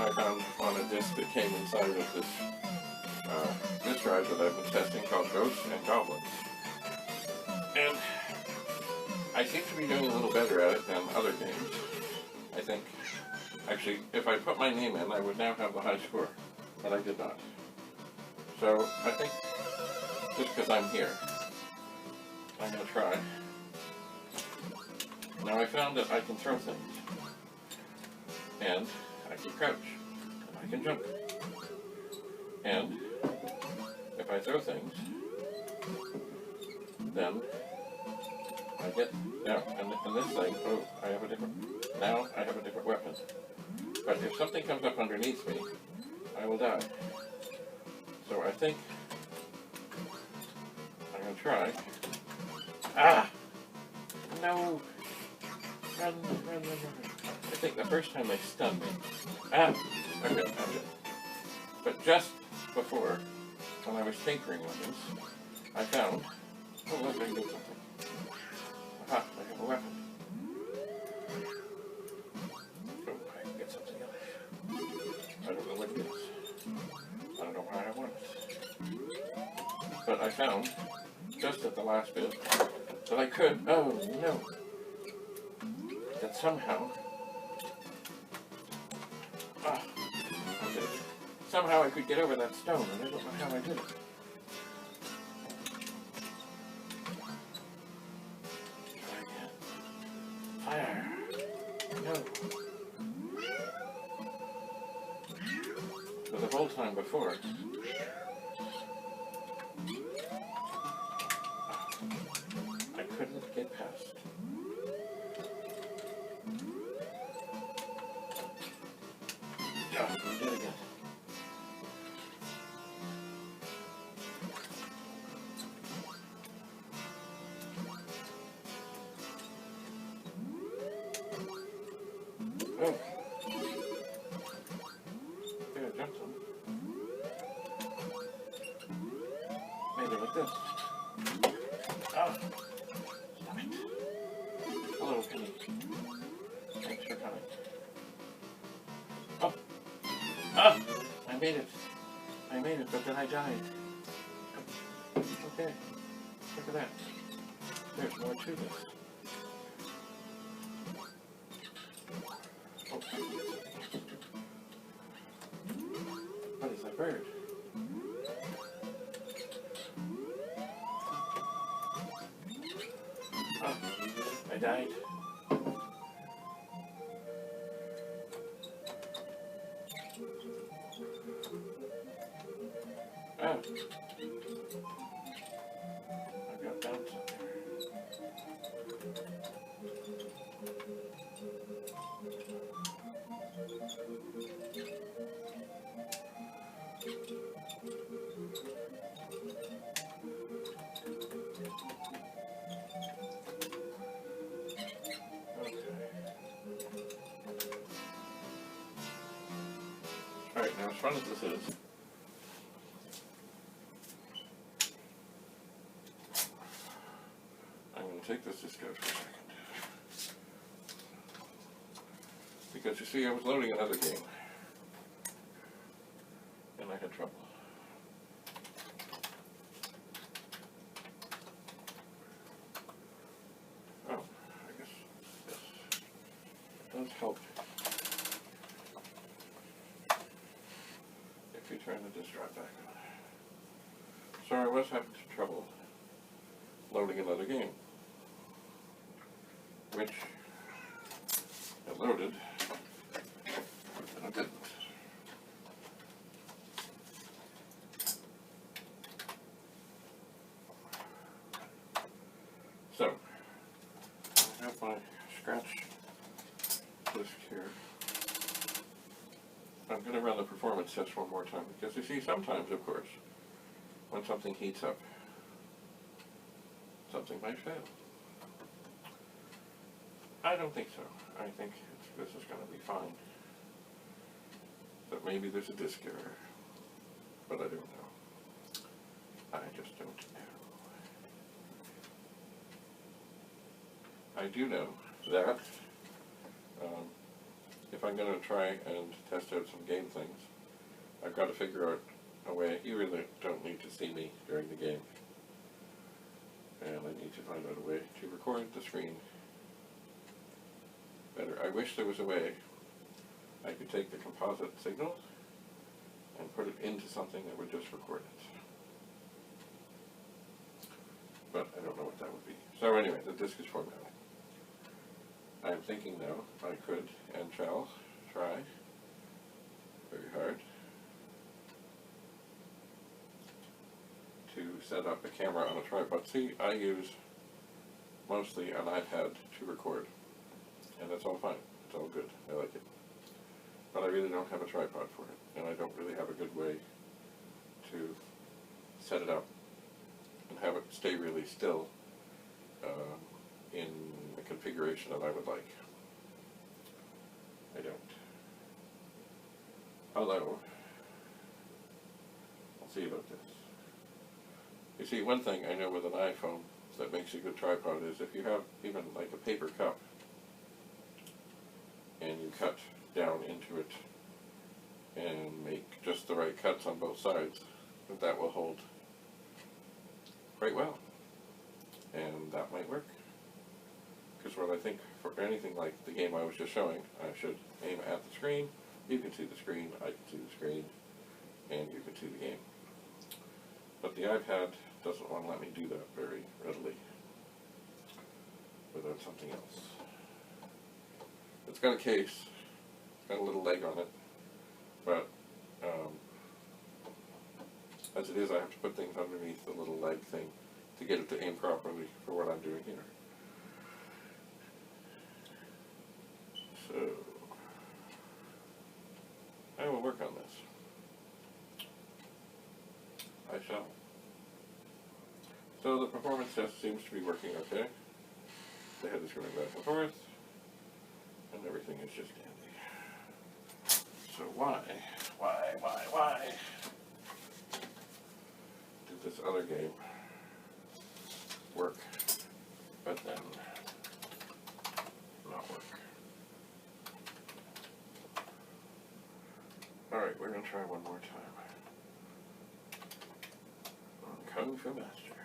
I found on a disc that came inside of this disk drive that I've been testing called Ghosts and Goblins. And I seem to be doing a little better at it than other games, I think. Actually, if I put my name in, I would now have the high score, but I did not. So I think just because I'm here, I'm going to try. Now I found that I can throw things, and I can crouch, and I can jump. And if I throw things, then I get, now, and this thing, oh, now I have a different weapon. But if something comes up underneath me, I will die. So I think I'm going to try. Ah! No! Run. I think the first time they stunned me. Ah! Okay, gotcha. But just before, when I was tinkering with this, I found, oh look, I can do something. Aha, I have a weapon. Oh, I can get something else. I don't know what it is. I don't know why I want it. But I found, just at the last bit, that I could, oh no, that somehow, somehow I could get over that stone, and I don't know how I did it. Try again. Fire. No. So the whole time before, I couldn't get past. We did it again. Oh. There, I jumped some. Made it like this. Oh. Stop it. Hello, Penny. Thanks for coming. Oh. Ah! I made it, but then I died. Okay. Look at that. There's more to this. Oh. What is that bird? Oh. I died. Oh. I got bounced up there. Alright, now as fun as this is, I'm going to take this disc out for a second. Because you see, I was loading another game, and I had trouble. Oh, I guess this does help if you turn the disk drive back on. So I was having trouble loading another game, which I loaded, and I didn't. So, I have my scratch disk here. I'm going to run the performance test one more time, because you see, sometimes, of course, when something heats up, something might fail. I don't think so. I think this is going to be fine. But maybe there's a disk error. But I don't know. I just don't know. I do know that if I'm going to try and test out some game things, I've got to figure out a way. You really don't need to see me during the game. And I need to find out a way to record the screen better. I wish there was a way I could take the composite signal and put it into something that would just record it. But I don't know what that would be. So anyway, the disk is formatting. I'm thinking now I could and shall try very hard to set up a camera on a tripod. See, I use mostly an iPad to record, and it's all fine. It's all good. I like it. But I really don't have a tripod for it, and I don't really have a good way to set it up and have it stay really still in the configuration that I would like. I don't. Although, I'll see about this. You see, one thing I know with an iPhone that makes a good tripod is if you have even like a paper cup and you cut down into it and make just the right cuts on both sides, that will hold quite well. And that might work. Because what I think for anything like the game I was just showing, I should aim at the screen. You can see the screen, I can see the screen, and you can see the game. But the iPad doesn't want to let me do that very readily without something else. It's got a case, it's got a little leg on it, but as it is, I have to put things underneath the little leg thing to get it to aim properly for what I'm doing here. So, I will work on this. I shall. So the performance test seems to be working okay. The head is going back and forth, and everything is just dandy. So why did this other game work, but then not work? Alright, we're going to try one more time. On Kung Fu Master.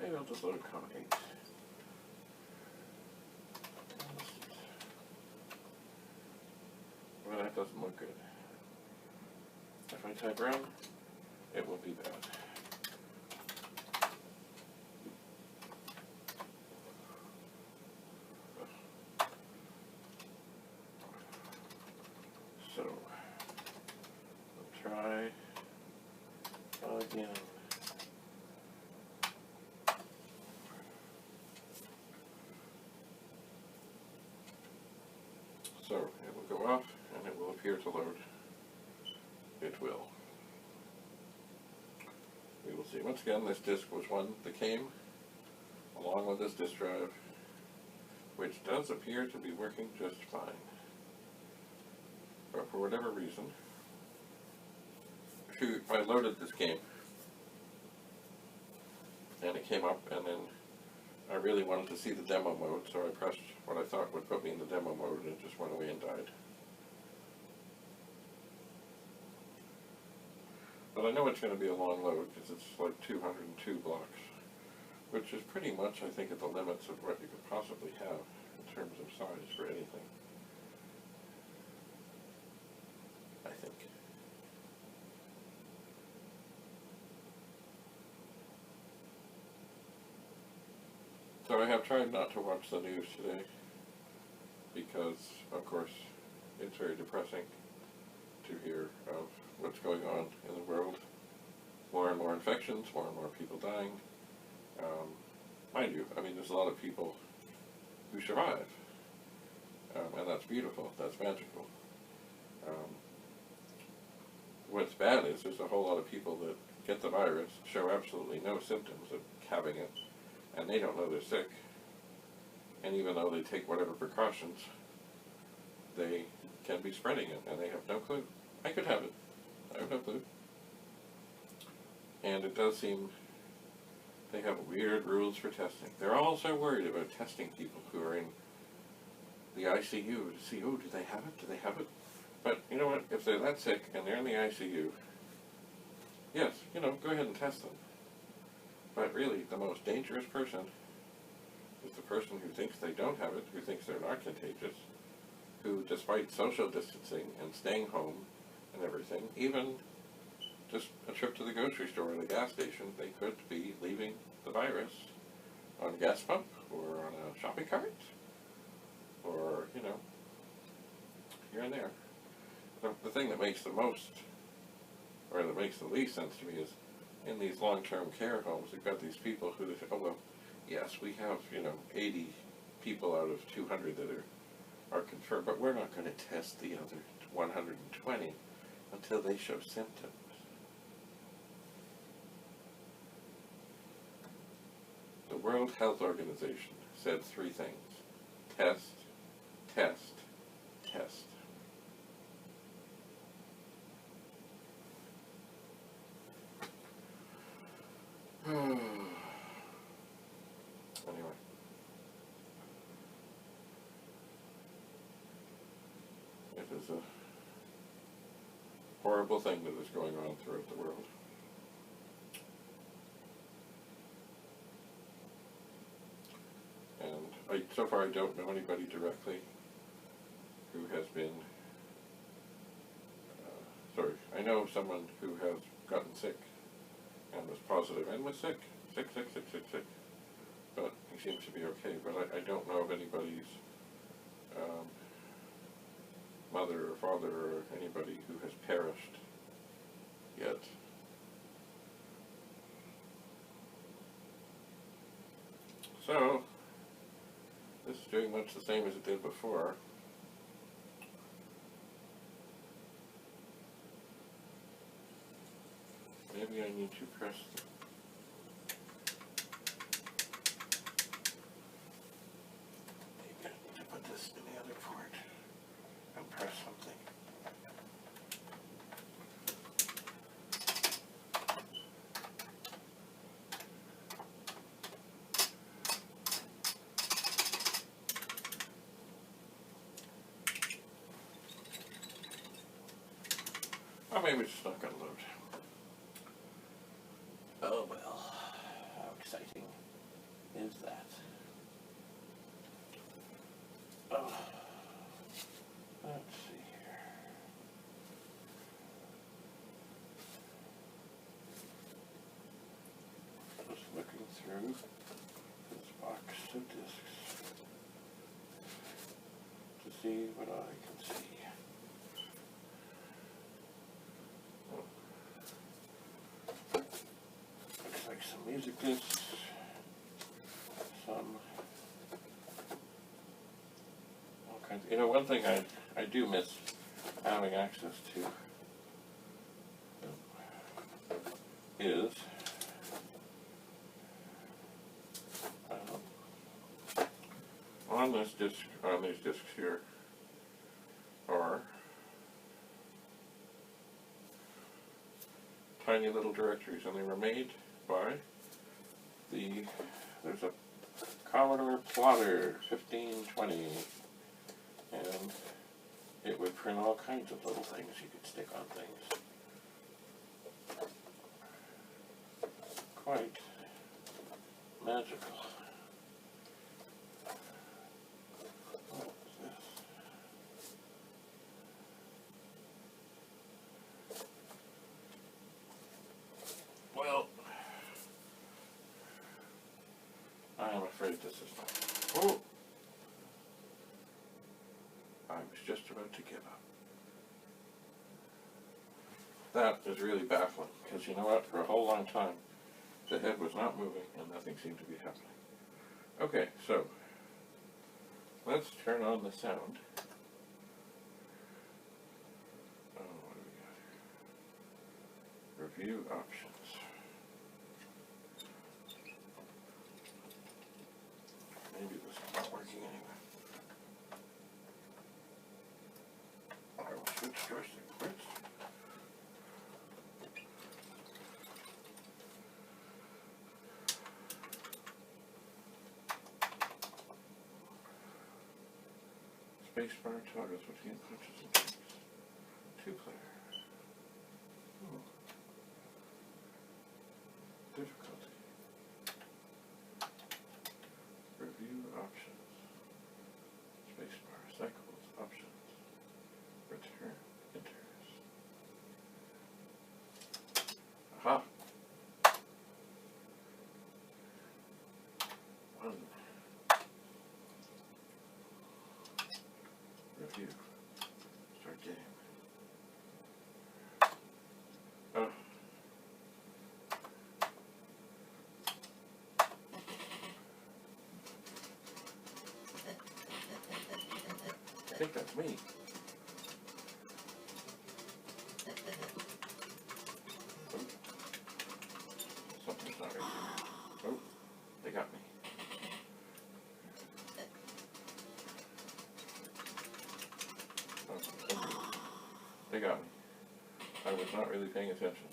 Maybe I'll just load Com 8. Well, that doesn't look good. If I type run, it will be bad. So, we'll try again. So, it will go off and it will appear to load. It will. We will see. Once again, this disk was one that came along with this disk drive, which does appear to be working just fine. But for whatever reason, I loaded this game and it came up, and then I really wanted to see the demo mode, so I pressed what I thought would put me in the demo mode, and it just went away and died. But I know it's going to be a long load, because it's like 202 blocks, which is pretty much, I think, at the limits of what you could possibly have in terms of size for anything. I think. So I have tried not to watch the news today, because, of course, it's very depressing to hear of what's going on in the world. More and more infections, more and more people dying. Mind you, I mean, there's a lot of people who survive, and that's beautiful, that's magical. What's bad is there's a whole lot of people that get the virus, show absolutely no symptoms of having it, and they don't know they're sick. And even though they take whatever precautions, they can be spreading it, and they have no clue. I could have it. I have no clue. And it does seem they have weird rules for testing. They're all so worried about testing people who are in the ICU to see, oh, do they have it? Do they have it? But you know what? If they're that sick and they're in the ICU, yes, you know, go ahead and test them. But really, the most dangerous person is the person who thinks they don't have it, who thinks they're not contagious, who, despite social distancing and staying home and everything, even just a trip to the grocery store or the gas station, they could be leaving the virus on a gas pump or on a shopping cart or, you know, here and there. The thing that makes the most, or that makes the least sense to me is in these long-term care homes, you've got these people who, oh, well, yes, we have, you know, 80 people out of 200 that are confirmed, but we're not going to test the other 120 until they show symptoms. The World Health Organization said 3 things. Test, test, test. Anyway. It is a horrible thing that is going on throughout the world. And so far I don't know anybody directly who has been, I know someone who has gotten sick and was positive and was sick, but he seems to be okay, but I don't know of anybody's mother or father or anybody who has perished yet. So, this is doing much the same as it did before. Maybe I need to press maybe I need to put this in the other port and press something. Or maybe it's just not going to load. Oh well, how exciting is that? Oh, let's see here. Just looking through this box of discs to see what I can see. Some music discs, some all kinds. You know, one thing I do miss having access to is on this disc, on these discs here are tiny little directories, and they were made by there's a Commodore plotter 1520, and it would print all kinds of little things you could stick on things. Quite magical. What is this? Well, I am afraid this is not. Oh! I was just about to give up. That is really baffling, because you know what? For a whole long time, the head was not moving and nothing seemed to be happening. Okay, so let's turn on the sound. Oh, what do we got here? Review options. Maybe this is not working anyway. I will switch joystick ports. Spacebar toggles between punches and kicks. 2-player. Oh. Difficulty. Review options. Spacebar cycles options. Return enters. Aha! 1. Review. Start game. Oh. I think that's me. Oh. Something's not right here. Oh, they got me. Oh, okay. They got me. I was not really paying attention.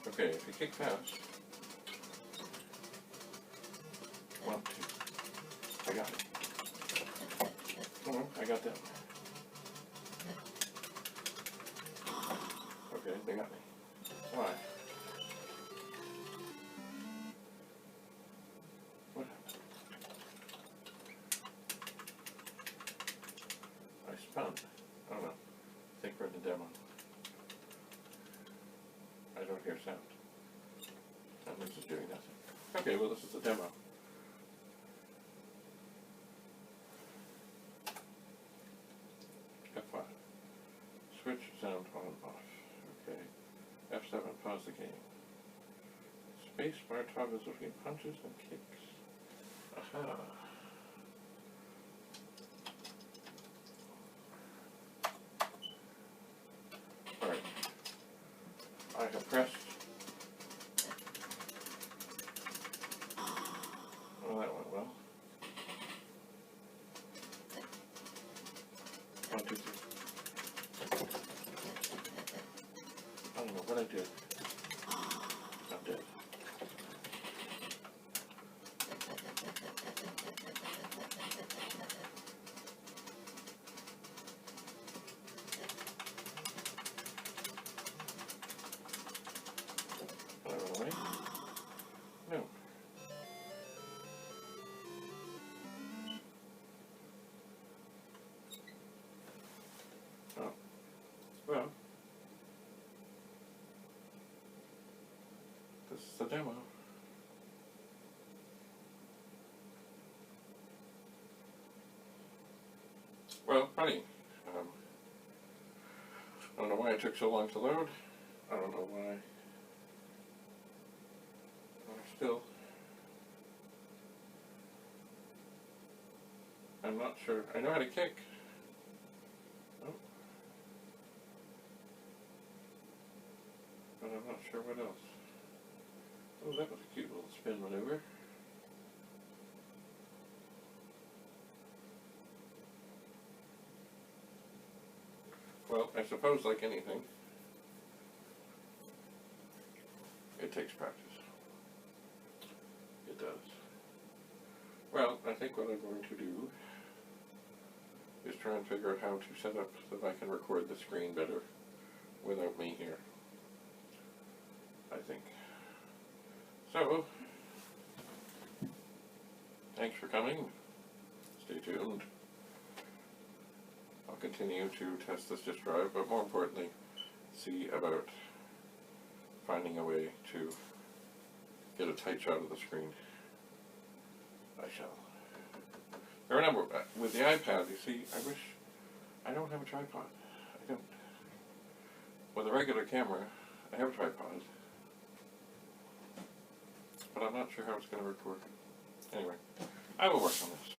Okay, if you kick fast. 1, 2. I got it. Oh, I got that. Okay, they got me. Why? What happened? I spun. Oh no. I think we're in the demo. I don't hear sound. And this is doing nothing. Okay, well this is the demo. F5. Switch sound on off. Okay. F7, pause the game. Spacebar toggles between punches and kicks. Aha. Alright. I have pressed. Well, that went well. 1, 2, 3. I don't know what I did. I'm dead. Did I run away? No. Oh. Well. This is the demo. Well, funny. I don't know why it took so long to load. I don't know why. Still, I'm not sure. I know how to kick. Oh. But I'm not sure what else. Oh, that was a cute little spin maneuver. Well, I suppose like anything, it takes practice. It does. Well, I think what I'm going to do is try and figure out how to set up so that I can record the screen better without me here. I think. So, thanks for coming. Stay tuned. I'll continue to test this disk drive, but more importantly, see about finding a way to get a tight shot of the screen. I shall. Now remember, with the iPad, you see, I don't have a tripod. I don't. With a regular camera, I have a tripod, but I'm not sure how it's going to record. Anyway, I will work on this.